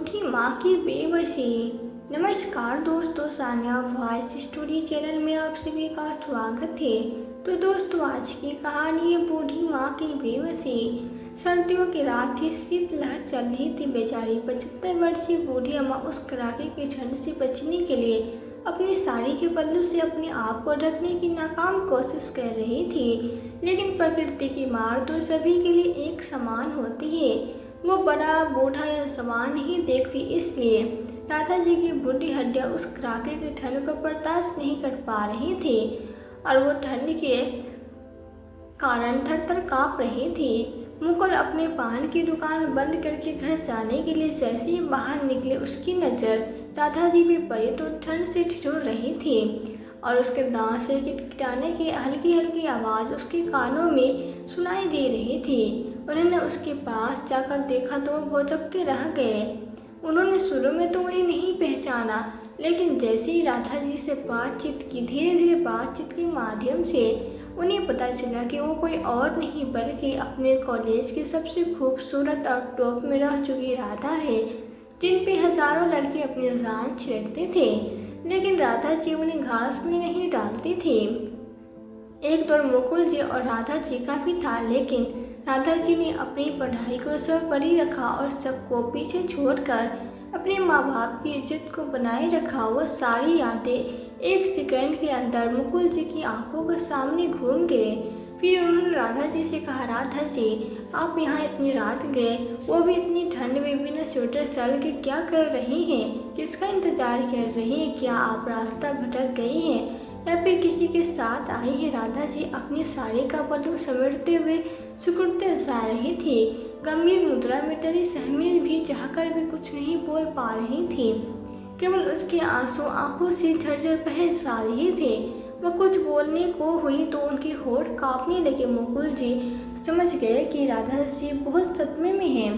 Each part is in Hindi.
बूढ़ी माँ की बेबसी। नमस्कार दोस्तों, सान्या वॉइस स्टोरी चैनल में आप सभी का स्वागत है। तो दोस्तों, आज की कहानी है बूढ़ी माँ की बेबसी। सर्दियों की रात थी, शीतलहर चल रही थी। बेचारी 75 वर्षीय बूढ़ी अम्मा उस कड़ाके की ठंड से बचने के लिए अपनी साड़ी के पल्लू से अपने आप को ढकने की नाकाम कोशिश कर रही थी। लेकिन प्रकृति की मार तो सभी के लिए एक समान होती है। वो बड़ा बूढ़ा या जवान नहीं देखती, इसलिए राधा जी की बूढ़ी हड्डियां उस कड़ाके की ठंड को बर्दाश्त नहीं कर पा रही थी और वो ठंड के कारण थर-थर काँप रही थी। मुकुल अपने पान की दुकान बंद करके घर जाने के लिए जैसे ही बाहर निकले, उसकी नज़र राधा जी पे पड़ी तो ठंड से ठिठुर रही थी और उसके दांत से किटकिटाने की हल्की हल्की आवाज़ उसके कानों में सुनाई दे रही थी। उन्होंने उसके पास जाकर देखा तो वो चौंके रह गए। उन्होंने शुरू में तो उन्हें नहीं पहचाना, लेकिन जैसे ही राधा जी से बातचीत की, धीरे धीरे बातचीत के माध्यम से उन्हें पता चला कि वो कोई और नहीं बल्कि अपने कॉलेज की सबसे खूबसूरत और टॉप में रह चुकी राधा है, जिन पे हजारों लड़के अपनी जान छिड़कते थे, लेकिन राधा जी उन्हें घास भी नहीं डालती थी। एक दौर मुकुल जी और राधा जी का भी था, लेकिन राधा जी ने अपनी पढ़ाई को सर्वोपरि रखा और सबको पीछे छोड़कर अपने माँ बाप की इज्जत को बनाए रखा। वो सारी यादें एक सेकंड के अंदर मुकुल जी की आंखों के सामने घूम गए। फिर उन्होंने राधा जी से कहा, राधा जी, आप यहाँ इतनी रात गए, वो भी इतनी ठंड में बिना स्वेटर शॉल के क्या कर रही हैं? किसका इंतजार कर रही हैं? क्या आप रास्ता भटक गई हैं या फिर किसी के साथ आई है? राधा जी अपनी साड़ी का पल्लू समेटते हुए सिकुड़ते जा रही थी। गंभीर मुद्रा में डरी सहमी भी चाहकर भी कुछ नहीं बोल पा रही थी। केवल उसके आंसू आंखों से झरझर बह जा रहे थे। वह कुछ बोलने को हुई तो उनके होठ कांपने लगे। मुकुल जी समझ गए कि राधा जी बहुत सदमे में हैं,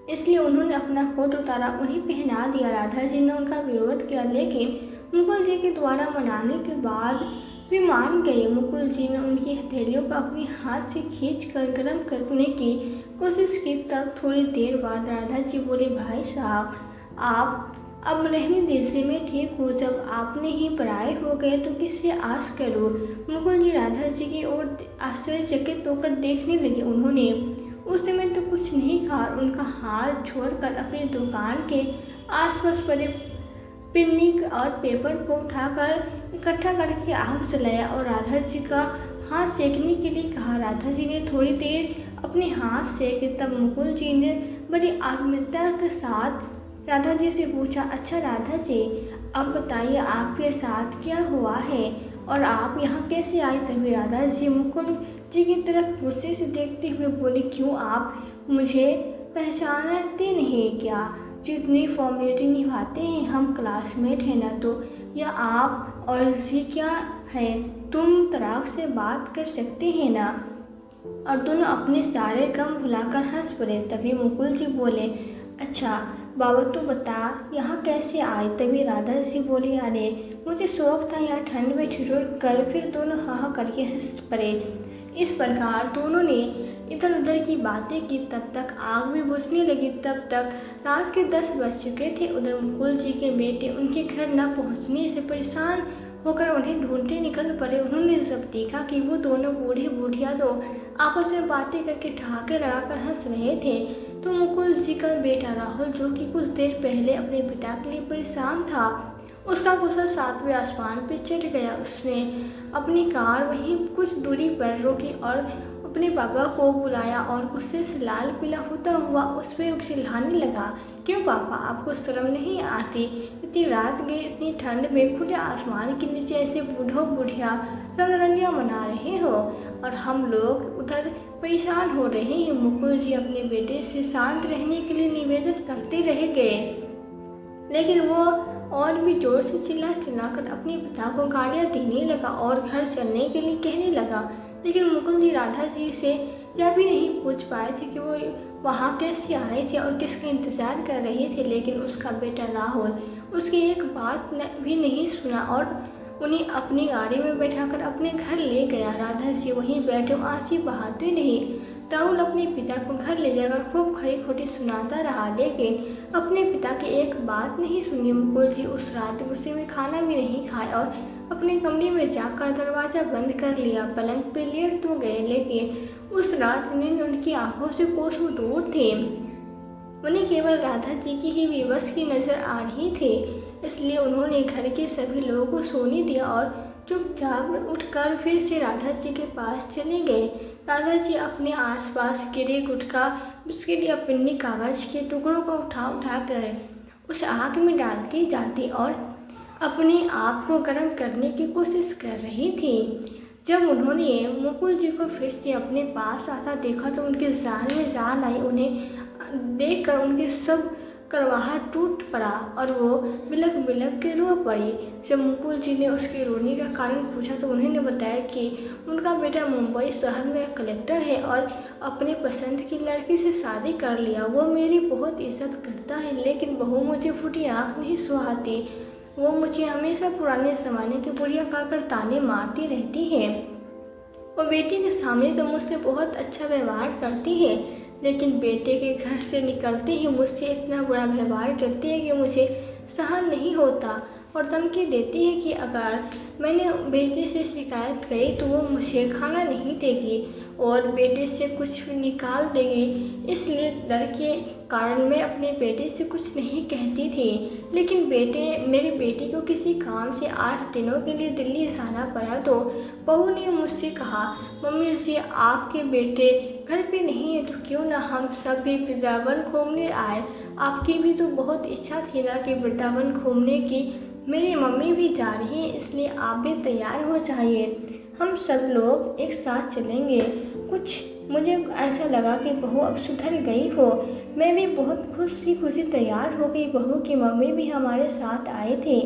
इसलिए उन्होंने अपना कोट उतारा, उन्हें पहना दिया। राधा जी ने उनका विरोध किया, लेकिन मुकुल जी के द्वारा मनाने के बाद वे मान गए। मुकुल जी ने उनकी हथेलियों को अपने हाथ से खींचकर गर्म करने की कोशिश की। तब थोड़ी देर बाद राधा जी बोले, भाई साहब, आप अब रहने दीजिए, मैं ठीक हूँ। जब आपने ही पराए हो गए तो किससे आस करूँ? मुकुल जी राधा जी की ओर आश्चर्यचकित होकर देखने लगे। उन्होंने उस समय तो कुछ नहीं कहा। उनका हाथ छोड़कर अपनी दुकान के आसपास पड़े पिन्नी और पेपर को उठाकर इकट्ठा करके आग जलाया और राधा जी का हाथ सेकने के लिए कहा। राधा जी ने थोड़ी देर अपने हाथ सेके। तब मुकुल जी ने बड़ी आत्मीयता के साथ राधा जी से पूछा, अच्छा राधा जी, अब बताइए आपके साथ क्या हुआ है और आप यहाँ कैसे आए? तभी राधा जी मुकुल जी की तरफ गुस्से से देखते हुए बोली, क्यों आप मुझे पहचानते नहीं क्या? जितनी फॉर्मेलिटी निभाते हैं, हम क्लासमेट हैं ना, तो या आप और जी क्या है, तुम तराक से बात कर सकते हैं ना? और दोनों अपने सारे गम भुलाकर हंस पड़े। तभी मुकुल जी बोले, अच्छा बाबा तू बता यहाँ कैसे आए? तभी राधा जी बोली, अरे मुझे शौक था यहाँ ठंड में ठिठुर कर। फिर दोनों हा करके हंस पड़े। इस प्रकार दोनों ने इधर उधर की बातें की। तब तक आग भी बुझने लगी। तब तक रात के 10 बज चुके थे। उधर मुकुल जी के बेटे उनके घर न पहुँचने से परेशान होकर उन्हें ढूंढते निकल पड़े। उन्होंने जब देखा कि वो दोनों बूढ़े बूढ़िया तो आपस में बातें करके ठहाके लगाकर हंस रहे थे, तो मुकुल जी का बेटा राहुल, जो कि कुछ देर पहले अपने पिता के लिए परेशान था, उसका गुस्सा 7वें आसमान पर चढ़ गया। उसने अपनी कार वहीं कुछ दूरी पर रोकी और अपने पापा को बुलाया और गुस्से से लाल पीला होता हुआ उस पर चिल्लाने लगा, क्यों पापा, आपको शर्म नहीं आती? इतनी रात गए, इतनी ठंड में खुले आसमान के नीचे ऐसे बूढ़ों बूढ़िया रंगरलियाँ मना रहे हो और हम लोग उधर परेशान हो रहे हैं। मुकुल जी अपने बेटे से शांत रहने के लिए निवेदन करते रह गए, लेकिन वो और भी जोर से चिल्ला चिल्लाकर अपने पिता को गालियाँ देने लगा और घर चलने के लिए कहने लगा। लेकिन मुकुल जी राधा जी से यह भी नहीं पूछ पाए थे कि वो वहाँ कैसे आ रहे थे और किसका इंतज़ार कर रहे थे। लेकिन उसका बेटा राहुल उसकी एक बात भी नहीं सुना और उन्हें अपनी गाड़ी में बैठाकर अपने घर ले गया। राधा जी वहीं बैठे आंसू बहाते रही। राहुल अपने पिता को घर ले जाकर खूब खरी खोटी सुनाता रहा, लेकिन अपने पिता की एक बात नहीं सुनी। मुकुल जी उस रात गुस्से में खाना भी नहीं खाया और अपने कमरे में जाकर दरवाज़ा बंद कर लिया। पलंग पे लेट तो गए, लेकिन उस रात नींद उनकी आंखों से कोसों दूर थी। उन्हें केवल राधा जी की ही बेबस की नज़र आ रही थी। इसलिए उन्होंने घर के सभी लोगों को सोने दिया और चुपचाप उठकर फिर से राधा जी के पास चले गए। राधा जी अपने आसपास गिरे गुटखा, बिस्किट या पिन्नी कागज के टुकड़ों को उठा उठा कर उस आग में डालती जाती और अपने आप को गर्म करने की कोशिश कर रही थी। जब उन्होंने मुकुल जी को फिर से अपने पास आता देखा तो उनकी जान में जान आई। उन्हें देखकर उनके सब करवाहट टूट पड़ा और वो बिलख बिलख के रो पड़ी। जब मुकुल जी ने उसके रोने का कारण पूछा तो उन्होंने बताया कि उनका बेटा मुंबई शहर में कलेक्टर है और अपने पसंद की लड़की से शादी कर लिया। वो मेरी बहुत इज्जत करता है, लेकिन बहू मुझे फूटी आँख नहीं सुहाती। वो मुझे हमेशा पुराने ज़माने की बुढ़िया कहकर ताने मारती रहती है। वो बेटी के सामने तो मुझसे बहुत अच्छा व्यवहार करती है, लेकिन बेटे के घर से निकलते ही मुझसे इतना बुरा व्यवहार करती है कि मुझे सहन नहीं होता और धमकी देती है कि अगर मैंने बेटे से शिकायत करी तो वो मुझे खाना नहीं देगी और बेटे से कुछ निकाल देगी। इसलिए डर के कारण मैं अपने बेटे से कुछ नहीं कहती थी, लेकिन मेरे बेटे को किसी काम से 8 दिनों के लिए दिल्ली जाना पड़ा तो बहू ने मुझसे कहा, मम्मी जी आपके बेटे घर पे नहीं है तो क्यों ना हम सब भी वृंदावन घूमने आए। आपकी भी तो बहुत इच्छा थी ना कि वृंदावन घूमने की। मेरी मम्मी भी जा रही है, इसलिए आप भी तैयार हो जाइए, हम सब लोग एक साथ चलेंगे। मुझे ऐसा लगा कि बहू अब सुधर गई हो। मैं भी बहुत खुशी तैयार हो गई। बहू की मम्मी भी हमारे साथ आए थे।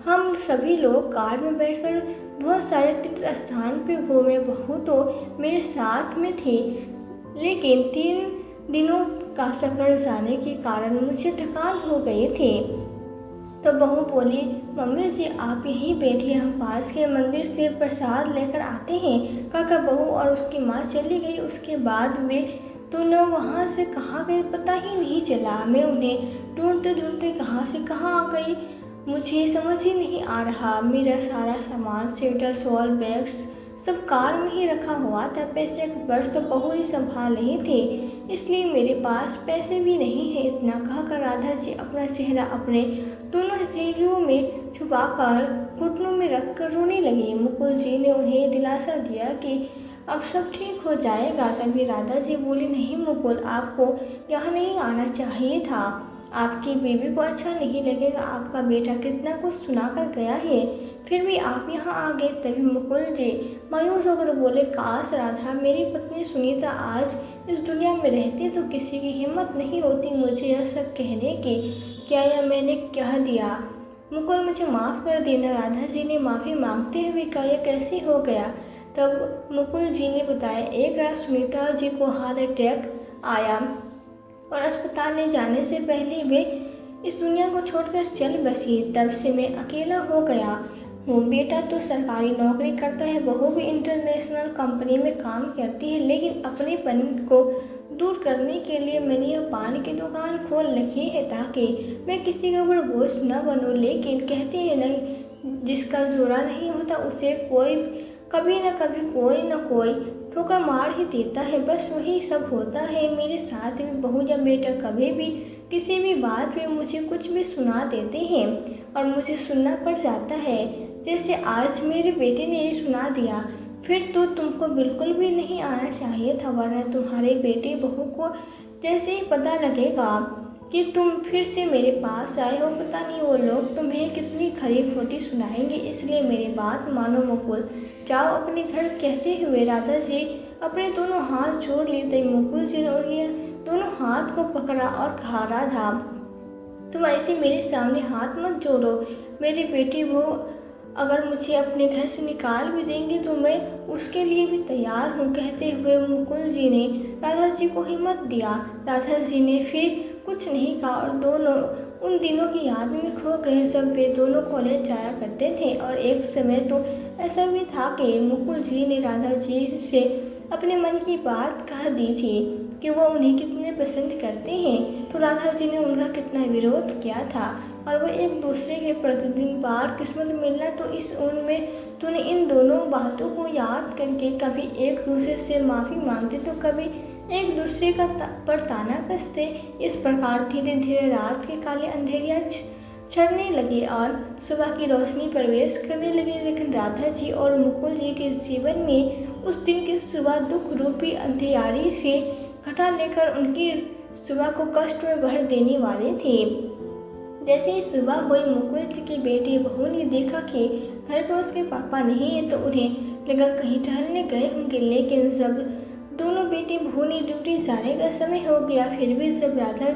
हम सभी लोग कार में बैठकर बहुत सारे तीर्थ स्थान पे घूमे। बहू तो मेरे साथ में थी, लेकिन 3 दिनों का सफ़र जाने के कारण मुझे थकान हो गई थी। तो बहू बोली, मम्मी जी आप यहीं बैठिए, हम पास के मंदिर से प्रसाद लेकर आते हैं। काका बहू और उसकी माँ चली गई। उसके बाद वे दोनों वहाँ से कहाँ गए पता ही नहीं चला। मैं उन्हें ढूंढते ढूंढते कहाँ से कहाँ आ गई, मुझे समझ ही नहीं आ रहा। मेरा सारा सामान, स्वेटर, शॉल, बैग्स सब कार में ही रखा हुआ था। पैसे का पर्स तो बहू ही संभाल रही थी, इसलिए मेरे पास पैसे भी नहीं है। इतना कहकर राधा जी अपना चेहरा अपने दोनों हथेलियों में छुपाकर घुटनों में रखकर रोने लगी। मुकुल जी ने उन्हें दिलासा दिया कि अब सब ठीक हो जाएगा। तभी राधा जी बोली, नहीं मुकुल, आपको यहाँ नहीं आना चाहिए था। आपकी बीवी को अच्छा नहीं लगेगा। आपका बेटा कितना कुछ सुना कर गया है, फिर भी आप यहाँ आ गए। तभी मुकुल जी मायूस होकर बोले, काश राधा मेरी पत्नी सुनीता आज इस दुनिया में रहती तो किसी की हिम्मत नहीं होती मुझे यह सब कहने की। क्या यह मैंने कह दिया? मुकुल मुझे माफ़ कर देना। राधा जी ने माफ़ी मांगते हुए कहा, यह कैसे हो गया? तब मुकुल जी ने बताया, एक रात सुनीता जी को हार्ट अटैक आया और अस्पताल ले जाने से पहले वे इस दुनिया को छोड़कर चल बसी। तब से मैं अकेला हो गया हूँ। बेटा तो सरकारी नौकरी करता है, बहू भी इंटरनेशनल कंपनी में काम करती है, लेकिन अपनेपन को दूर करने के लिए मैंने यह पान की दुकान खोल रखी है ताकि मैं किसी के ऊपर बोझ न बनूं। लेकिन कहते हैं नहीं, जिसका जोड़ा नहीं होता उसे कोई कभी न कभी कोई न कोई ठोकर मार ही देता है। बस वही सब होता है मेरे साथ भी। बहू या बेटा कभी भी किसी भी बात पे मुझे कुछ भी सुना देते हैं और मुझे सुनना पड़ जाता है। जैसे आज मेरे बेटे ने ये सुना दिया। फिर तो तुमको बिल्कुल भी नहीं आना चाहिए था, वरना तुम्हारे बेटे बहू को जैसे ही पता लगेगा कि तुम फिर से मेरे पास आए हो, पता नहीं वो लोग तुम्हें कितनी खरी खोटी सुनाएंगे। इसलिए मेरी बात मानो मुकुल, जाओ अपने घर। कहते हुए राधा जी अपने दोनों हाथ जोड़ लिए। तभी मुकुल जी ने उनके दोनों हाथ को पकड़ा और कहा, राधा तुम ऐसे मेरे सामने हाथ मत जोड़ो। मेरी बेटी वो अगर मुझे अपने घर से निकाल भी देंगे तो मैं उसके लिए भी तैयार हूँ। कहते हुए मुकुल जी ने राधा जी को हिम्मत दिया। राधा जी ने फिर कुछ नहीं कहा और दोनों उन दिनों की याद में खो गए जब वे दोनों कॉलेज जाया करते थे। और एक समय तो ऐसा भी था कि मुकुल जी ने राधा जी से अपने मन की बात कह दी थी कि वो उन्हें कितने पसंद करते हैं, तो राधा जी ने उनका कितना विरोध किया था और वो एक दूसरे के प्रतिदिन बार किस्मत मिलना, तो इस उम्र में तूने इन दोनों बातों को याद करके कभी एक दूसरे से माफ़ी मांगते तो कभी एक दूसरे का पर ताना कसते। इस प्रकार धीरे धीरे रात के काले अंधेरिया छड़ने लगे और सुबह की रोशनी प्रवेश करने लगी। लेकिन राधा जी और मुकुल जी के जीवन में उस दिन की सुबह दुख रूपी अंधियारी से घटा लेकर उनकी सुबह को कष्ट में भर देने वाले थे। जैसे ही सुबह हुई, मुकुल जी की बेटी बहू ने देखा कि घर पर उसके पापा नहीं है, तो उन्हें लगा कहीं टहलने गए होंगे। लेकिन जब दोनों बेटी बहू ने ड्यूटी जाने का समय हो गया, फिर भी जब राधा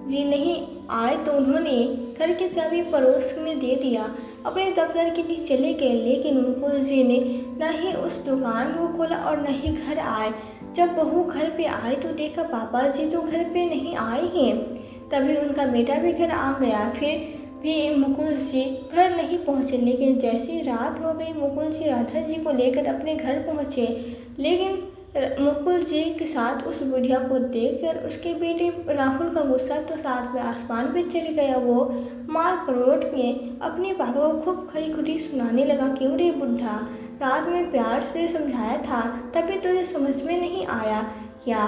जी नहीं आए तो उन्होंने घर की चाबी पड़ोस में दे दिया, अपने दफ्तर के लिए चले गए। लेकिन मुकुल जी ने न ही उस दुकान को खोला और न ही घर आए। जब बहू घर पे आई तो देखा पापा जी तो घर पे नहीं आए हैं। तभी उनका बेटा भी घर आ गया। फिर भी मुकुल जी घर नहीं पहुंचे। लेकिन जैसी रात हो गई, मुकुल जी राधा जी को लेकर अपने घर पहुंचे। लेकिन मुकुल जी के साथ उस बुढ़िया को देखकर उसके बेटे राहुल का गुस्सा तो साथ में आसमान पे चढ़ गया। वो मार करोट के अपने पापा को खूब खरी खुटी सुनाने लगा। क्यों रे बुढ़ा, रात में प्यार से समझाया था, तभी तुझे समझ में नहीं आया क्या?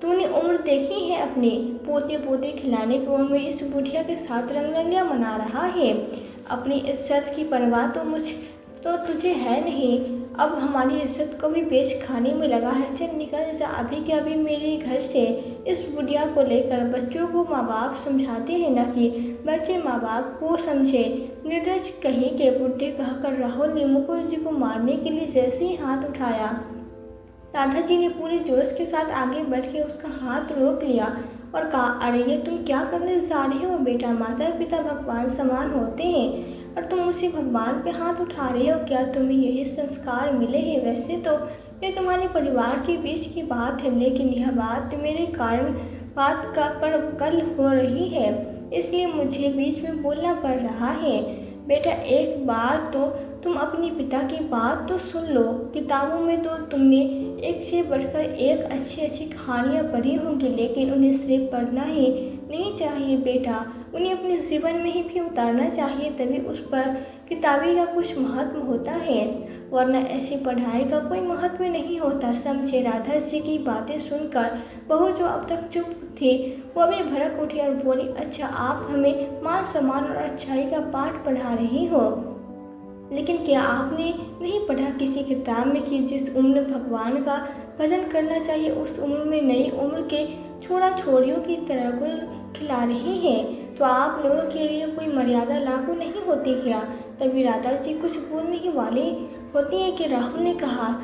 तूने उम्र देखी है अपने पोते पोते खिलाने की उम्र में इस बुढ़िया के साथ रंगरलियां मना रहा है। अपनी इज्जत की परवाह तो तुझे है नहीं। अब हमारी इज्जत को भी बेच खाने में लगा है। चल निकल जा अभी के अभी मेरे घर से। इस बुढ़िया को लेकर बच्चों को माँ बाप समझाते हैं न कि बच्चे माँ बाप को समझे। निर्लज कहीं के बुढ़े कहकर राहुल ने मुकुल जी को मारने के लिए जैसे ही हाथ उठाया, राधा जी ने पूरे जोश के साथ आगे बढ़ के उसका हाथ रोक लिया और कहा, अरे ये तुम क्या करने जा रहे हो बेटा? माता पिता भगवान समान होते हैं और तुम उसी भगवान पे हाथ उठा रहे हो क्या? तुम्हें यही संस्कार मिले हैं? वैसे तो ये तुम्हारे परिवार के बीच की बात है, लेकिन यह बात मेरे कारण बात का पर कल हो रही है, इसलिए मुझे बीच में बोलना पड़ रहा है। बेटा एक बार तो तुम अपने पिता की बात तो सुन लो। किताबों में तो तुमने एक से बढ़कर एक अच्छी अच्छी कहानियाँ पढ़ी होंगी, लेकिन उन्हें सिर्फ पढ़ना ही नहीं चाहिए बेटा, उन्हें अपने जीवन में ही भी उतारना चाहिए, तभी उस पर किताबी का कुछ महत्व होता है, वरना ऐसी पढ़ाई का कोई महत्व नहीं होता। समझे? राधा जी की बातें सुनकर बहू जो अब तक चुप थी वो भी भड़क उठी और बोली, अच्छा आप हमें मान सम्मान और अच्छाई का पाठ पढ़ा रही हो, लेकिन क्या आपने नहीं पढ़ा किसी किताब में कि जिस उम्र भगवान का भजन करना चाहिए उस उम्र में नई उम्र के छोरा छोरियों की तरह गुल खिला रही हैं? तो आप लोगों के लिए कोई मर्यादा लागू नहीं होती क्या? तभी राधा जी कुछ बोलने ही वाली होती है कि राहुल ने कहा,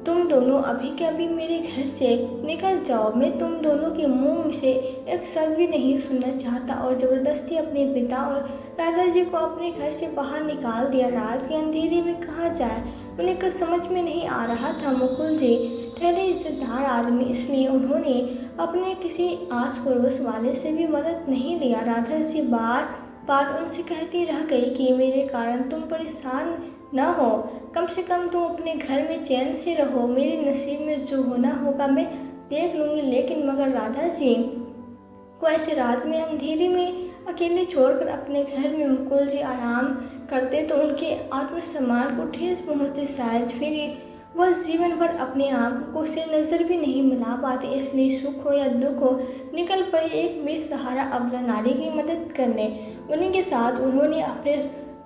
तुम दोनों अभी के अभी मेरे घर से निकल जाओ। मैं तुम दोनों के मुंह से एक शब्द भी नहीं सुनना चाहता। और ज़बरदस्ती अपने पिता और राधा जी को अपने घर से बाहर निकाल दिया। रात के अंधेरे में कहाँ जाए उन्हें कुछ समझ में नहीं आ रहा था। मुकुल जी ठहरे इज्जतदार आदमी, इसलिए उन्होंने अपने किसी आस पड़ोस वाले से भी मदद नहीं लिया। राधा जी बार बार उनसे कहती रह गई कि मेरे कारण तुम परेशान न हो, कम से कम तुम अपने घर में चैन से रहो, मेरे नसीब में जो होना होगा मैं देख लूँगी। लेकिन मगर राधा जी को ऐसे रात में अंधेरे में अकेले छोड़कर अपने घर में मुकुल जी आराम करते तो उनके आत्मसम्मान को ठेस पहुँचती। शायद फिर वह जीवन भर अपने आप को से नज़र भी नहीं मिला पाते। इसलिए सुख हो या दुख हो निकल पड़े एक बेसहारा अबला नारी की मदद करने। उन्हीं के साथ उन्होंने अपने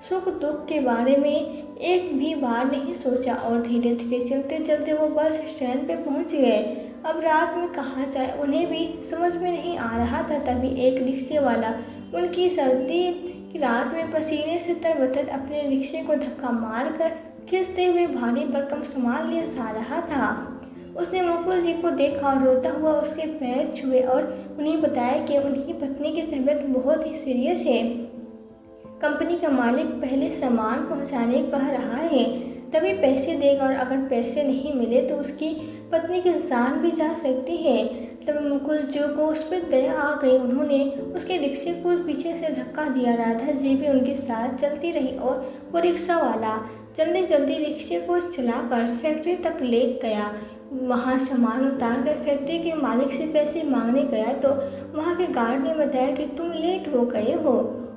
सुख दुख के बारे में एक भी बार नहीं सोचा और धीरे धीरे चलते चलते वो बस स्टैंड पे पहुंच गए। अब रात में कहाँ जाए उन्हें भी समझ में नहीं आ रहा था। तभी एक रिक्शे वाला उनकी सर्दी की रात में पसीने से तरबतर अपने रिक्शे को धक्का मार कर खींचते हुए भारी भरकम सामान ले जा रहा था। उसने मुकुल जी को देखा और रोता हुआ उसके पैर छुए और उन्हें बताया कि उनकी पत्नी की तबीयत बहुत ही सीरियस है, कंपनी का मालिक पहले सामान पहुंचाने कह रहा है, तभी पैसे देगा और अगर पैसे नहीं मिले तो उसकी पत्नी की जान भी जा सकती है। तब मुकुल जी को उस पर दया आ गई। उन्होंने उसके रिक्शे को पीछे से धक्का दिया। राधा जी भी उनके साथ चलती रही और वो रिक्शा वाला जल्दी जल्दी रिक्शे को चलाकर फैक्ट्री तक ले गया। वहाँ सामान उतार कर फैक्ट्री के मालिक से पैसे मांगने गया तो वहाँ के गार्ड ने बताया कि तुम लेट हो गए हो,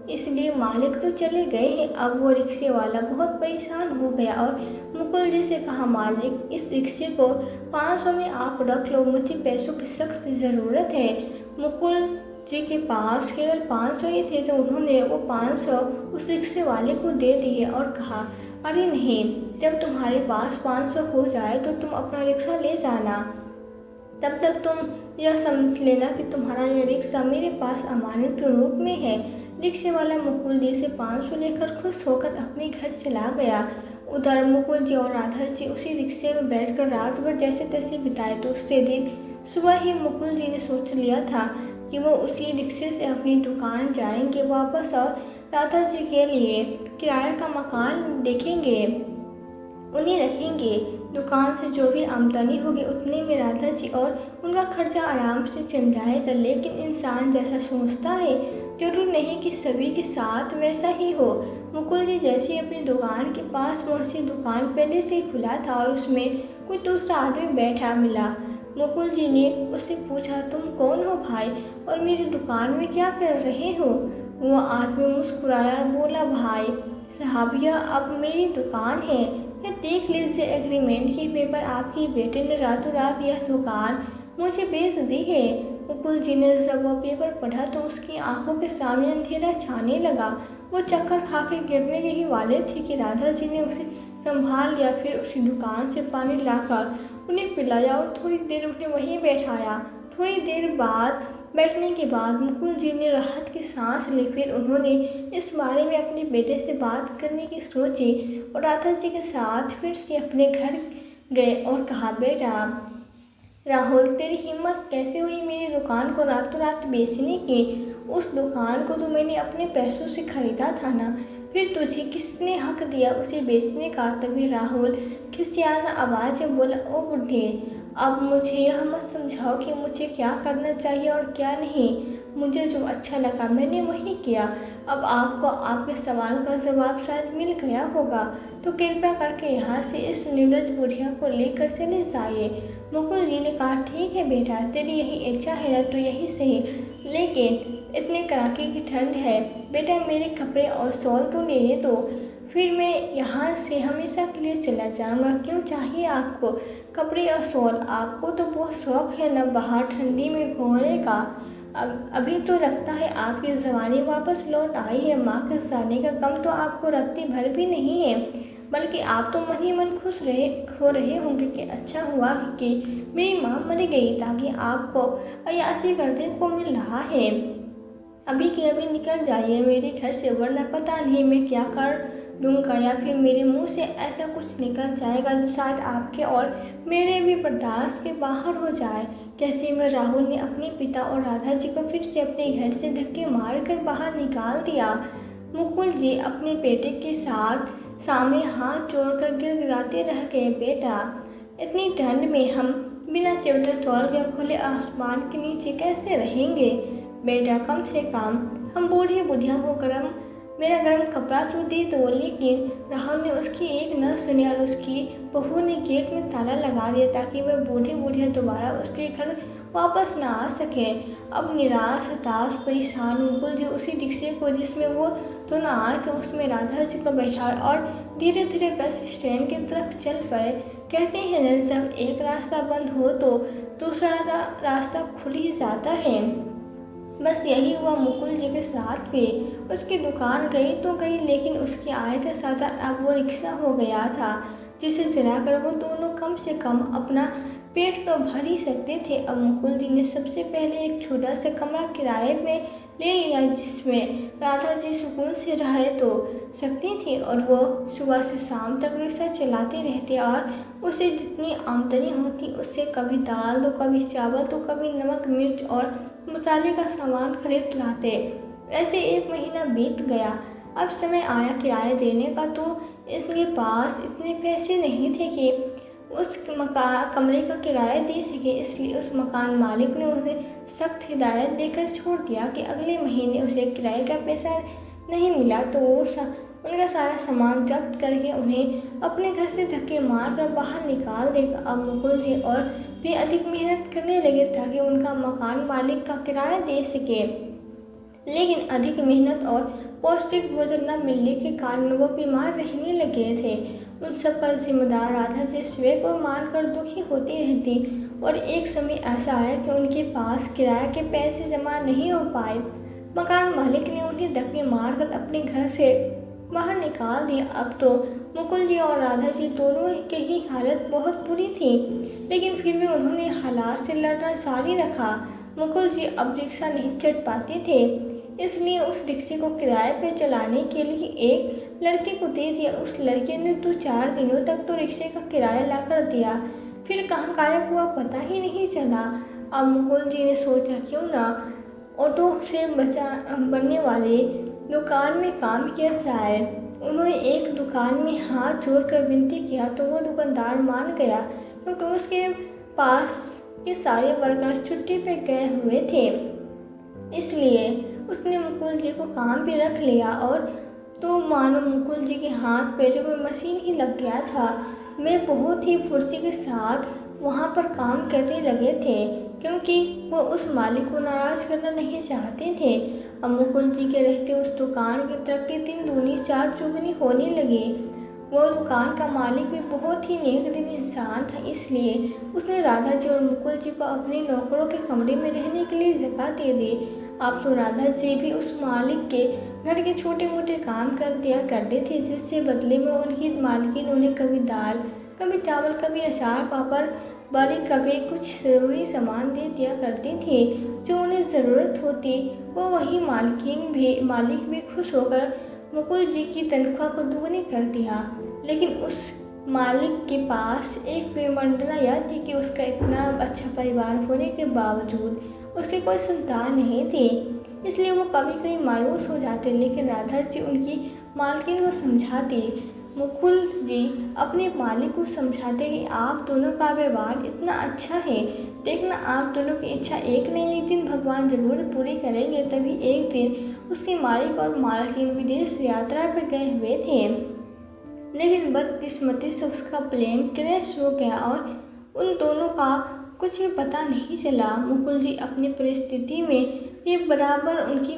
इसलिए मालिक तो चले गए हैं। अब वो रिक्शे वाला बहुत परेशान हो गया और मुकुल जी से कहा, मालिक इस रिक्शे को 500 में आप रख लो, मुझे पैसों की सख्त ज़रूरत है। मुकुल जी के पास केवल 500 ही थे तो उन्होंने वो 500 उस रिक्शे वाले को दे दिए और कहा, अरे नहीं, जब तुम्हारे पास 500 हो जाए तो तुम अपना रिक्शा ले जाना, तब तक तुम यह समझ लेना कि तुम्हारा यह रिक्शा मेरे पास अमानत के रूप में है। रिक्शे वाला मुकुल जी से 500 लेकर खुश होकर अपने घर चला गया। उधर मुकुल जी और राधा जी उसी रिक्शे में बैठकर रात भर जैसे तैसे बिताए। दूसरे दिन सुबह ही मुकुल जी ने सोच लिया था कि वो उसी रिक्शे से अपनी दुकान जाएंगे वापस और राधा जी के लिए किराए का मकान देखेंगे, उन्हें रखेंगे। दुकान से जो भी आमदनी होगी उतने में राधा जी और उनका खर्चा आराम से चल जाएगा। लेकिन इंसान जैसा सोचता है जरूर नहीं कि सभी के साथ वैसा ही हो। मुकुल जी जैसे अपनी दुकान के पास पहुंचे, दुकान पहले से ही खुला था और उसमें कोई दूसरा आदमी बैठा मिला। मुकुल जी ने उससे पूछा, तुम कौन हो भाई और मेरी दुकान में क्या कर रहे हो? वो आदमी मुस्कुराया, बोला, भाई साहब यह अब मेरी दुकान है, यह देख लीजिए एग्रीमेंट की पेपर, आपकी बेटे ने रातों रात यह दुकान मुझे बेच दी है। मुकुल जी ने जब वह पेपर पढ़ा तो उसकी आंखों के सामने अंधेरा छाने लगा। वो चक्कर खा के गिरने ही वाले थे कि राधा जी ने उसे संभाल लिया, फिर उसी दुकान से पानी लाकर उन्हें पिलाया और थोड़ी देर उन्हें वहीं बैठाया। थोड़ी देर बाद बैठने के बाद मुकुल जी ने राहत की सांस ली। फिर उन्होंने इस बारे में अपने बेटे से बात करने की सोची और राधा जी के साथ फिर से अपने घर गए और कहा, बेटा राहुल, तेरी हिम्मत कैसे हुई मेरी दुकान को रातों रात बेचने की? उस दुकान को तो मैंने अपने पैसों से खरीदा था ना, फिर तुझे किसने हक दिया उसे बेचने का? तभी राहुल खिसियाना आवाज़ में बोला, ओ बुढ़े, अब मुझे यह मत समझाओ कि मुझे क्या करना चाहिए और क्या नहीं। मुझे जो अच्छा लगा मैंने वही किया। अब आपको आपके सवाल का जवाब शायद मिल गया होगा, तो कृपया करके यहाँ से इस निर्लज बुढ़िया को लेकर चले जाइए। मुकुल जी ने कहा, ठीक है बेटा, तेरी यही इच्छा है ना तो यही सही, लेकिन इतने कड़ाके की ठंड है बेटा, मेरे कपड़े और शॉल तो लेने दो, फिर मैं यहाँ से हमेशा के लिए चला जाऊँगा। क्यों चाहिए आपको कपड़े और शॉल? आपको तो बहुत शौक है ना बाहर ठंडी में घूमने का। अभी तो लगता है आपकी जवानी वापस लौट आई है। माँ के जाने का गम तो आपको रत्ती भर भी नहीं है, बल्कि आप तो मन ही मन खुश हो रहे होंगे कि अच्छा हुआ कि मेरी माँ मर गई ताकि आपको अय्याशी करने को मिल रहा है। अभी के अभी निकल जाइए मेरे घर से, वरना पता नहीं मैं क्या कर दूंगा, या फिर मेरे मुंह से ऐसा कुछ निकल जाएगा जो शायद आपके और मेरे भी बर्दाश्त के बाहर हो जाए। कहते हुए राहुल ने अपने पिता और राधा जी को फिर से अपने घर से धक्के मारकर बाहर निकाल दिया। मुकुल जी अपने बेटे के साथ सामने हाथ जोड़कर गिड़गिड़ाते रह गए, बेटा इतनी ठंड में हम बिना स्वेटर शॉल के खुले आसमान के नीचे कैसे रहेंगे? बेटा कम से कम हम बूढ़े बुढ़िया को मेरा गर्म कपड़ा तो दे दो। लेकिन राहुल ने उसकी एक न सुनी और उसकी बहू ने गेट में ताला लगा दिया ताकि वह बूढ़े बुढ़िया दोबारा उसके घर वापस ना आ सके। अब निराश, हताश, परेशान मुकुल जी उसी रिक्शे को जिसमें वो दोनों आए थे उसमें राधा जी को बैठाए और धीरे धीरे बस स्टैंड की तरफ चल पड़े। कहते हैं न, जब एक रास्ता बंद हो तो दूसरा रास्ता खुल ही जाता है। बस यही हुआ मुकुल जी के साथ भी। उसकी दुकान गई तो गई, लेकिन उसकी आय का साधन अब वो रिक्शा हो गया था, जिसे चलाकर वो दोनों कम से कम अपना पेट तो भर ही सकते थे। अब मुकुल जी ने सबसे पहले एक छोटा सा कमरा किराए में ले लिया जिसमें राधा जी सुकून से रह तो सकती थी और वो सुबह से शाम तक रिक्शा चलाते रहते और उसे जितनी आमदनी होती उससे कभी दाल तो कभी चावल तो कभी नमक मिर्च और मसाले का सामान खरीद लाते। ऐसे 1 महीना बीत गया। अब समय आया किराया देने का, तो इसके पास इतने पैसे नहीं थे कि उस कमरे का किराया दे सके, इसलिए उस मकान मालिक ने उसे सख्त हिदायत देकर छोड़ दिया कि अगले महीने उसे किराए का पैसा नहीं मिला तो वो उनका सारा सामान जब्त करके उन्हें अपने घर से धक्के मारकर बाहर निकाल देगा। अब मुकुल जी और भी अधिक मेहनत करने लगे ताकि उनका मकान मालिक का किराया दे सके, लेकिन अधिक मेहनत और पौष्टिक भोजन न मिलने के कारण वो बीमार रहने लगे थे। उन सब का जिम्मेदार राधा जी स्वयं को मानकर दुखी होती रहती और एक समय ऐसा आया कि उनके पास किराए के पैसे जमा नहीं हो पाए। मकान मालिक ने उन्हें धक्के मारकर अपने घर से बाहर निकाल दिया। अब तो मुकुल जी और राधा जी दोनों की ही हालत बहुत बुरी थी, लेकिन फिर भी उन्होंने हालात से लड़ना जारी रखा। मुकुल जी अब रिक्शा नहीं चढ़ पाते थे, इसलिए उस रिक्शे को किराए पर चलाने के लिए एक लड़के को दे दिया। उस लड़के ने 2-4 दिनों तक तो रिक्शे का किराया ला कर दिया, फिर कहाँ गायब हुआ पता ही नहीं चला। अब मुकुल जी ने सोचा क्यों ना ऑटो से बनने वाले दुकान में काम किया जाए। उन्होंने एक दुकान में हाथ जोड़कर विनती किया तो वो दुकानदार मान गया, क्योंकि उसके पास के सारे वर्कर्स छुट्टी पे गए हुए थे। इसलिए उसने मुकुल जी को काम पे रख लिया और तो मानो मुकुल जी के हाथ पैरों में मशीन ही लग गया था। मैं बहुत ही फुर्ती के साथ वहाँ पर काम करने लगे थे, क्योंकि वो उस मालिक को नाराज़ करना नहीं चाहते थे। अब मुकुल जी के रहते उस दुकान की तरक्की 3 दूनी 4 चौगुनी होने लगी। वो दुकान का मालिक भी बहुत ही नेक दिल इंसान था, इसलिए उसने राधा जी और मुकुल जी को अपने नौकरों के कमरे में रहने के लिए जगह दे दी। अब तो राधा जी भी उस मालिक के घर के छोटे मोटे काम कर दिया करते थे, जिससे बदले में उनकी मालकिन उन्हें कभी दाल, कभी चावल, कभी अचार पापड़ बड़ी, कभी कुछ ज़रूरी सामान दे दिया करती थी जो उन्हें ज़रूरत होती। वो वही मालिक भी खुश होकर मुकुल जी की तनख्वाह को दुगनी कर दिया। लेकिन उस मालिक के पास एक विडंबना यह थी कि उसका इतना अच्छा परिवार होने के बावजूद उसकी कोई संतान नहीं थी, इसलिए वो कभी कभी मायूस हो जाते। लेकिन राधा जी उनकी मालकिन को समझाती। मुकुल जी अपने मालिक को समझाते कि आप दोनों का व्यवहार इतना अच्छा है, देखना आप दोनों की इच्छा एक न एक दिन भगवान जरूर पूरी करेंगे। तभी एक दिन उसके मालिक और मालकिन विदेश यात्रा पर गए हुए थे, लेकिन बदकिस्मती से उसका प्लेन क्रैश हो गया और उन दोनों का कुछ भी पता नहीं चला। मुकुल जी अपनी परिस्थिति में ये बराबर उनकी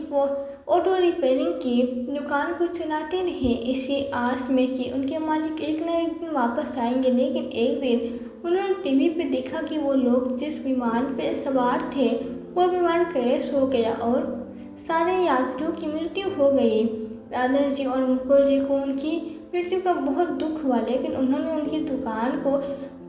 ऑटो रिपेयरिंग की दुकान को चलाते रहे, इसी आस में कि उनके मालिक एक न एक दिन वापस आएंगे। लेकिन एक दिन उन्होंने टीवी पे देखा कि वो लोग जिस विमान पे सवार थे वो विमान क्रैश हो गया और सारे यात्रियों की मृत्यु हो गई। राधा जी और मुकुल जी को उनकी मृत्यु का बहुत दुख हुआ, लेकिन उन्होंने उनकी दुकान को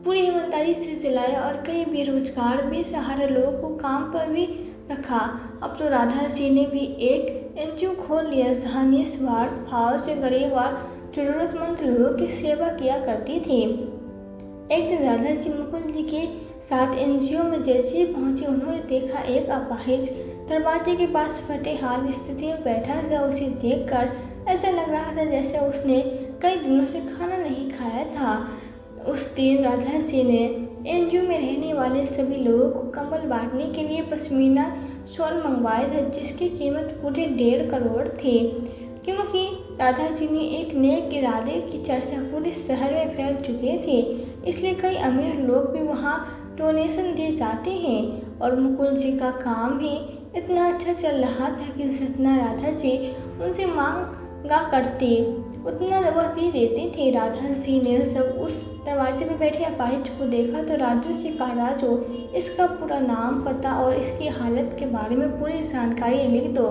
पूरी ईमानदारी से चलाया और कई बेरोजगार बेसहारा लोगों को काम पर भी रखा। अब तो राधा जी ने भी एक एनजीओ खोल लिया जहाँ निस्वार्थ भाव से गरीब और जरूरतमंद लोगों की सेवा किया करती थी। एक दिन राधा जी मुकुल जी के साथ एनजीओ में जैसे ही पहुंचे, उन्होंने देखा एक अपाहिज दरवाजे के पास फटे हाल स्थिति में बैठा था। उसे देखकर ऐसा लग रहा था जैसे उसने कई दिनों से खाना नहीं खाया था। उस दिन राधा जी ने एनजीओ में रहने वाले सभी लोगों को कंबल बांटने के लिए पश्मीना शॉल मंगवाया था, जिसकी कीमत पूरे 1.5 करोड़ थी। क्योंकि राधा जी ने एक नेक इरादे की चर्चा पूरे शहर में फैल चुके थे, इसलिए कई अमीर लोग भी वहाँ डोनेशन दे जाते हैं। और मुकुल जी का काम भी इतना अच्छा चल रहा था कि जितना राधा जी उनसे मांगा करते उतना वह दे देते थे। राधा जी ने जब उस दरवाजे पर बैठे अपाहिज को देखा तो राजू से कहा, राजू इसका पूरा नाम, पता और इसकी हालत के बारे में पूरी जानकारी लिख दो।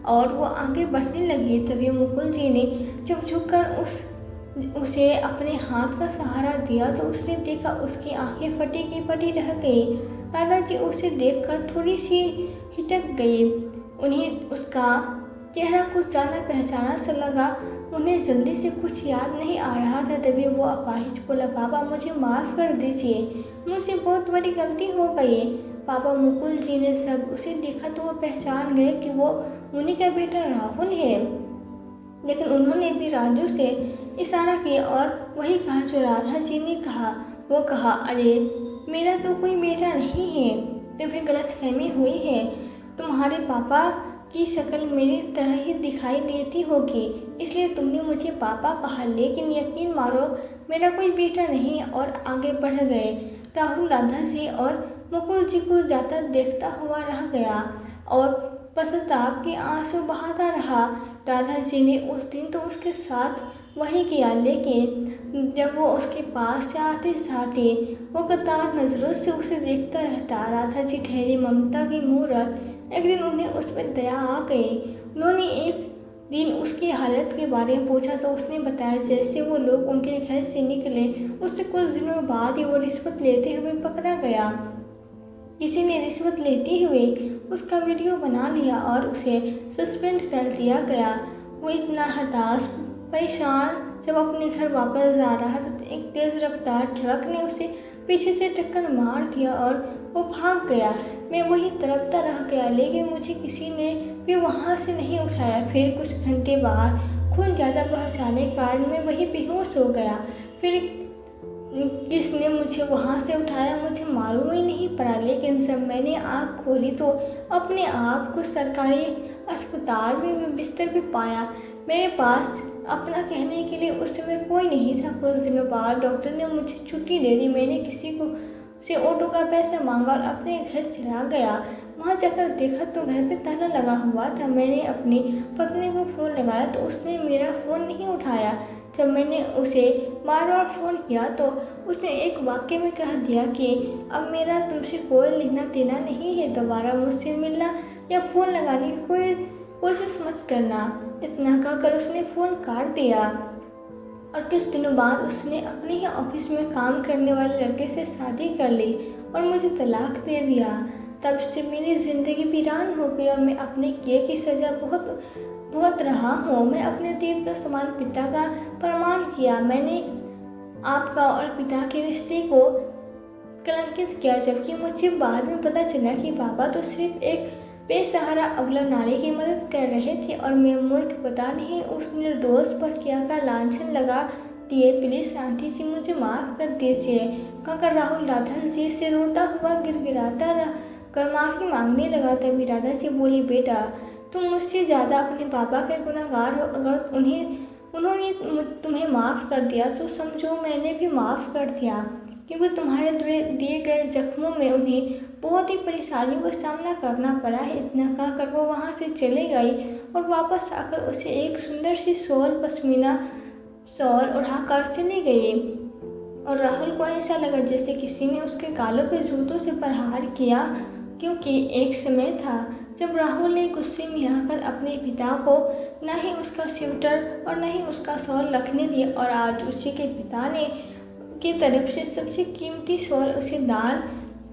और वो आगे बढ़ने लगी। तभी मुकुल जी ने जब झुककर उसे अपने हाथ का सहारा दिया तो उसने देखा उसकी आंखें फटी की फटी रह गई। राधा जी उसे देखकर थोड़ी सी हिचक गई। उन्हें उसका चेहरा कुछ जाना पहचाना सा लगा। उन्हें जल्दी से कुछ याद नहीं आ रहा था। तभी वो अपाहिज बोला, पापा मुझे माफ़ कर दीजिए, मुझसे बहुत बड़ी गलती हो गई। पापा मुकुल जी ने जब उसे देखा तो वो पहचान गए कि वो मुनि का बेटा राहुल है, लेकिन उन्होंने भी राजू से इशारा किया और वही कहा जो राधा जी ने कहा। वो कहा, अरे मेरा तो कोई बेटा नहीं है, तुम्हें गलतफहमी हुई है। तुम्हारे पापा की शक्ल मेरी तरह ही दिखाई देती होगी, इसलिए तुमने मुझे पापा कहा, लेकिन यकीन मानो मेरा कोई बेटा नहीं। और आगे बढ़ गए। राहुल राधा जी और मुकुल जी को जाता देखता हुआ रह गया और पश्चाताप के आंसू बहाता रहा। राधा जी ने उस दिन तो उसके साथ वही किया, लेकिन जब वो उसके पास से आते जाते वो कतार नजरों से उसे देखता रहता। राधा जी ठहरी ममता की मूरत। एक दिन उन्हें उस पर दया आ गई। उन्होंने एक दिन उसकी हालत के बारे में पूछा तो उसने बताया जैसे वो लोग उनके घर से निकले उससे कुछ दिनों बाद ही वो रिश्वत लेते हुए पकड़ा गया। किसी ने रिश्वत लेते हुए उसका वीडियो बना लिया और उसे सस्पेंड कर दिया गया। वो इतना हताश परेशान जब अपने घर वापस जा रहा था तो एक तेज रफ्तार ट्रक ने उसे पीछे से टक्कर मार दिया और वो भाग गया। मैं वही तड़पता रह गया, लेकिन मुझे किसी ने भी वहाँ से नहीं उठाया। फिर कुछ घंटे बाद खून ज़्यादा बह जाने के कारण मैं वही बेहोश हो गया। फिर किसने मुझे वहाँ से उठाया मुझे मालूम ही नहीं पड़ा, लेकिन जब मैंने आँख खोली तो अपने आप को सरकारी अस्पताल में बिस्तर पे पाया। मेरे पास अपना कहने के लिए उस समय कोई नहीं था। कुछ दिनों बाद डॉक्टर ने मुझे छुट्टी दे दी। मैंने किसी को से ऑटो का पैसा मांगा और अपने घर चला गया। वहाँ जाकर देखा तो घर पे ताला लगा हुआ था। मैंने अपनी पत्नी को फ़ोन लगाया तो उसने मेरा फ़ोन नहीं उठाया। जब मैंने उसे बार बार फ़ोन किया तो उसने एक वाक्य में कह दिया कि अब मेरा तुमसे कोई लेना देना नहीं है, दोबारा मुझसे मिलना या फ़ोन लगाने की कोई कोशिश मत करना। इतना कहकर उसने फ़ोन काट दिया। और कुछ दिनों बाद उसने अपने ही ऑफिस में काम करने वाले लड़के से शादी कर ली और मुझे तलाक दे दिया। तब से मेरी ज़िंदगी वीरान हो गई और मैं अपने किए की सज़ा भुगत रहा हूँ। मैं अपने देवता समान पिता का प्रमाण किया। मैंने आपका और पिता के रिश्ते को कलंकित किया, जबकि मुझे बाद में पता चला कि पापा तो सिर्फ एक बेसहारा अबला नारी की मदद कर रहे थे और मैं मूर्ख पता नहीं उस निर्दोष पर क्या का लांछन लगा दिए। प्लीज़ आंटी जी मुझे माफ़ कर दीजिए, कहकर राहुल राधा जी से रोता हुआ गिड़गिड़ाता कर माफ़ी मांगने लगा। तभी राधा जी बोली, बेटा तुम मुझसे ज़्यादा अपने पापा के गुनहगार हो। अगर उन्होंने तुम्हें माफ़ कर दिया तो समझो मैंने भी माफ़ कर दिया, क्योंकि तुम्हारे दिए गए जख्मों में उन्हें बहुत ही परेशानियों का सामना करना पड़ा है। इतना कहकर वो वहाँ से चले गई और वापस आकर उसे एक सुंदर सी पश्मीना शॉल ओढ़ाकर चली गई। और राहुल को ऐसा लगा जैसे किसी ने उसके गालों पे जूतों से प्रहार किया, क्योंकि एक समय था जब राहुल ने गुस्से में आकर अपने पिता को न ही उसका स्वेटर और न ही उसका शॉल रखने दिया, और आज उसी के पिता ने की तरफ से सबसे कीमती शॉल उसे दान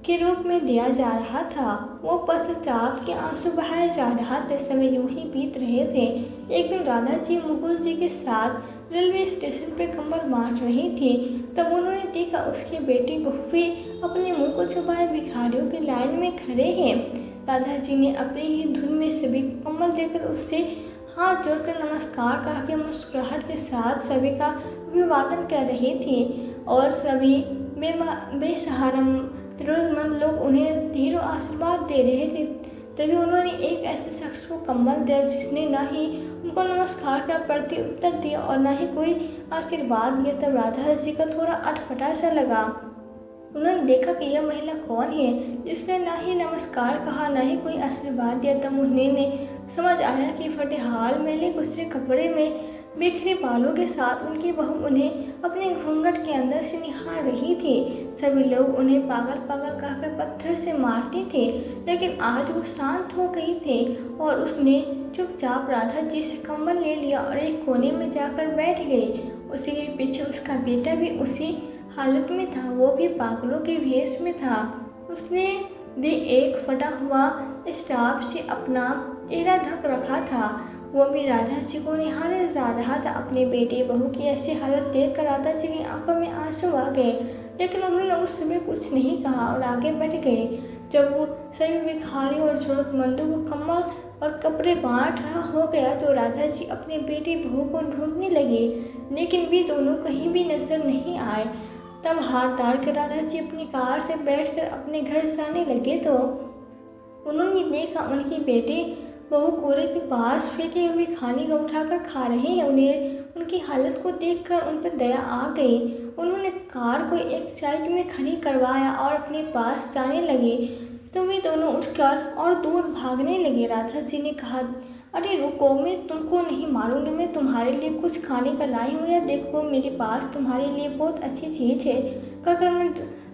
के रूप में दिया जा रहा था। वो पश्चाताप के आंसू बहाए जा रहा था। समय यूं ही बीत रहे थे। एक दिन राधा जी मुकुल जी के साथ रेलवे स्टेशन पर कंबल बांट रही थी। तब उन्होंने देखा उसके बेटी बहू भी अपने मुंह को छुपाए भिखारियों की लाइन में खड़े हैं। राधा जी ने अपनी ही धुन में सभी को कंबल देकर उससे हाथ जोड़कर नमस्कार कहा के मुस्कुराहट के साथ सभी का अभिवादन कर रही थी और सभी बेसहारा जरूरतमंद लोग उन्हें ढेरों आशीर्वाद दे रहे थे। तभी उन्होंने एक ऐसे शख्स को कंबल दिया जिसने न ही उनको नमस्कार का प्रत्युत्तर दिया और न ही कोई आशीर्वाद दिया। तब राधा जी का थोड़ा अटपटा सा लगा। उन्होंने देखा कि यह महिला कौन है जिसने न ही नमस्कार कहा न ही कोई आशीर्वाद दिया। तब उन्हें समझ आया कि फटेहाल मैले कुसरे कपड़े में बिखरे बालों के साथ उनकी बहू उन्हें अपने घूंघट के अंदर से निहार रही थी। सभी लोग उन्हें पागल पागल कहकर पत्थर से मारते थे, लेकिन आज वो शांत हो गई थी और उसने चुपचाप राधा जी से कंबल ले लिया और एक कोने में जाकर बैठ गई। उसी के पीछे उसका बेटा भी उसी हालत में था। वो भी पागलों के भेष में था। उसने भी एक फटा हुआ स्टाफ से अपना चेहरा ढक रखा था। वो भी राधा जी को निहारे जा रहा था। अपने बेटे बहू की ऐसी हालत देखकर राधा जी की आंखों में आंसू आ गए, लेकिन उन्होंने उस समय कुछ नहीं कहा और आगे बढ़ गए। जब वो सभी भिखारी और जरूरतमंदों को कंबल और कपड़े बांट रहा हो गया तो राधा जी अपने बेटे बहू को ढूंढने लगे, लेकिन वे दोनों कहीं भी नजर नहीं आए। तब हार तार कर राधा जी अपनी कार से बैठकर अपने घर जाने लगे तो उन्होंने देखा उनकी बेटी बहू कूड़े के पास फेंके हुए खाने को उठाकर खा रहे हैं। उन्हें उनकी हालत को देखकर उन पर दया आ गई। उन्होंने कार को एक साइड में खड़ी करवाया और अपने पास जाने लगे तो वे दोनों उठकर और दूर भागने लगे। राधा जी ने कहा, अरे रुको, मैं तुमको नहीं मारूंगी, मैं तुम्हारे लिए कुछ खाने का लाई हूँ। या देखो, मेरे पास तुम्हारे लिए बहुत अच्छी चीज़ है, कहकर मैं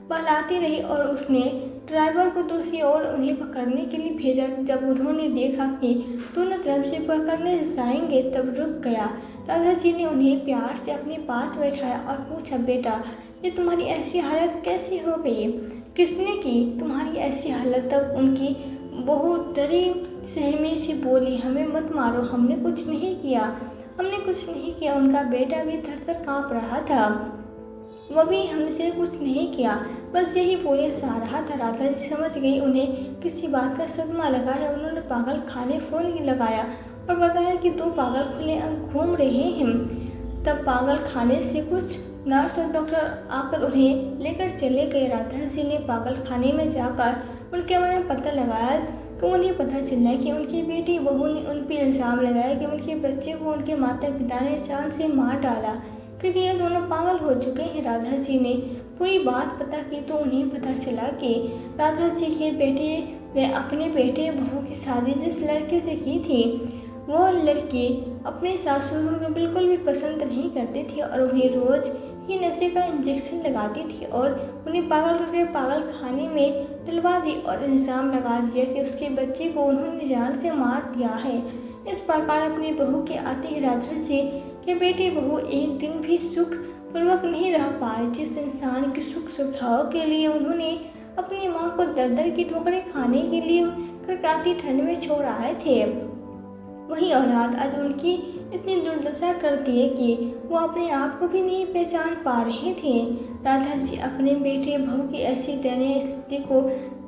बहलाती रही और उसने ड्राइवर को दूसरी ओर उन्हें पकड़ने के लिए भेजा। जब उन्होंने देखा कि दोनों तरफ से पकड़ने जाएंगे तब रुक गया। राधा जी ने उन्हें प्यार से अपने पास बैठाया और पूछा, बेटा, ये तुम्हारी ऐसी हालत कैसी हो गई? किसने की तुम्हारी ऐसी हालत? तब उनकी बहू डरी सहमी से बोली, हमें मत मारो, हमने कुछ नहीं किया, हमने कुछ नहीं किया। उनका बेटा भी थर-थर काँप रहा था, वो भी हमसे कुछ नहीं किया, बस यही बोले जा रहा था। राधा जी समझ गई उन्हें किसी बात का सदमा लगा है। उन्होंने पागल खाने फ़ोन लगाया और बताया कि 2 पागल खुले घूम रहे हैं। तब पागल खाने से कुछ नर्स और डॉक्टर आकर उन्हें लेकर चले गए। राधा जी ने पागल खाने में जाकर उनके बारे में पता लगाया तो उन्हें पता चला कि उनकी बेटी बहू ने उन पर इल्ज़ाम लगाया कि उनके बच्चे को उनके माता पिता ने जान से मार डाला, क्योंकि ये दोनों पागल हो चुके हैं। राधा जी ने पूरी बात पता की तो उन्हें पता चला कि राधा जी के बेटे वे अपने बेटे बहू की शादी जिस लड़के से की थी, वो लड़की अपने सासुर को बिल्कुल भी पसंद नहीं करती थी और उन्हें रोज़ ही नशे का इंजेक्शन लगाती थी और उन्हें पागल करके पागल खाने में डलवा दी और इल्ज़ाम लगा दिया कि उसके बच्चे को उन्होंने जान से मार दिया है। इस प्रकार अपनी बहू के आते ही राधा जी के बेटे बहू एक दिन भी सुख पूर्वक नहीं रह पाए। जिस इंसान की सुख सुविधाओं के लिए उन्होंने अपनी माँ को दर-दर की ठोकरें खाने के लिए कड़कती ठंड में छोड़ आए थे, वही औलाद आज उनकी इतनी दुर्दशा करती है कि वो अपने आप को भी नहीं पहचान पा रहे थे। राधा जी अपने बेटे बहू की ऐसी दयनीय स्थिति को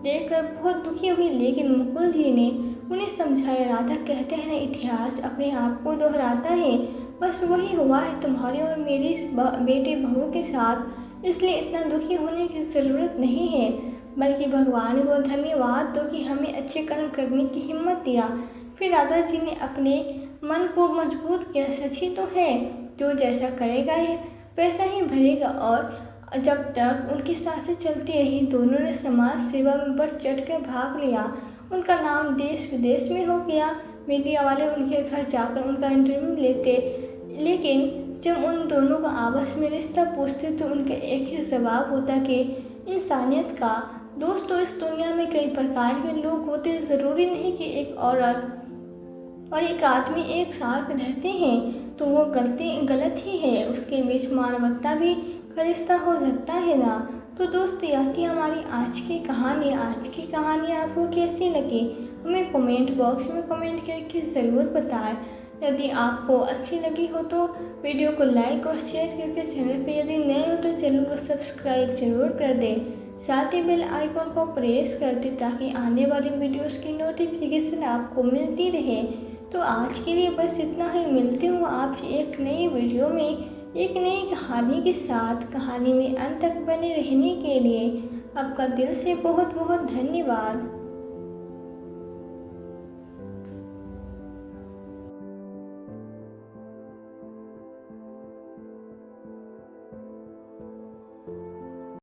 देखकर बहुत दुखी हुई, लेकिन मुकुल जी ने उन्हें समझाया। राधा, कहते हैं ना, इतिहास अपने आप को दोहराता है, बस वही हुआ है तुम्हारे और मेरे बेटे बहू के साथ। इसलिए इतना दुखी होने की ज़रूरत नहीं है, बल्कि भगवान को धन्यवाद दो कि हमें अच्छे कर्म करने की हिम्मत दिया। फिर राधा जी ने अपने मन को मजबूत किया। सच ही तो है, जो जैसा करेगा वैसा ही भरेगा। और जब तक उनकी सांसें चलती रही, दोनों ने समाज सेवा में बढ़ चढ़ कर भाग लिया। उनका नाम देश विदेश में हो गया। मीडिया वाले उनके घर जाकर उनका इंटरव्यू लेते, लेकिन जब उन दोनों का आपस में रिश्ता पूछते तो उनका एक ही जवाब होता कि इंसानियत का। दोस्तों, इस दुनिया में कई प्रकार के लोग होते, ज़रूरी नहीं कि एक औरत और एक आदमी एक साथ रहते हैं तो वो गलत ही है। उसके बीच मानवता भी का रिश्ता हो सकता है ना। तो दोस्तों, यह थी हमारी आज की कहानी। आज की कहानी आपको कैसी लगी हमें कमेंट बॉक्स में कमेंट करके ज़रूर बताएं। यदि आपको अच्छी लगी हो तो वीडियो को लाइक और शेयर करके चैनल पर यदि नए हो तो चैनल को सब्सक्राइब जरूर कर दें। साथ ही बेल आइकन को प्रेस कर दें ताकि आने वाली वीडियोस की नोटिफिकेशन आपको मिलती रहे। तो आज के लिए बस इतना ही। मिलती हूँ आपसे एक नई वीडियो में एक नई कहानी के साथ। कहानी में अंत तक बने रहने के लिए आपका दिल से बहुत बहुत धन्यवाद।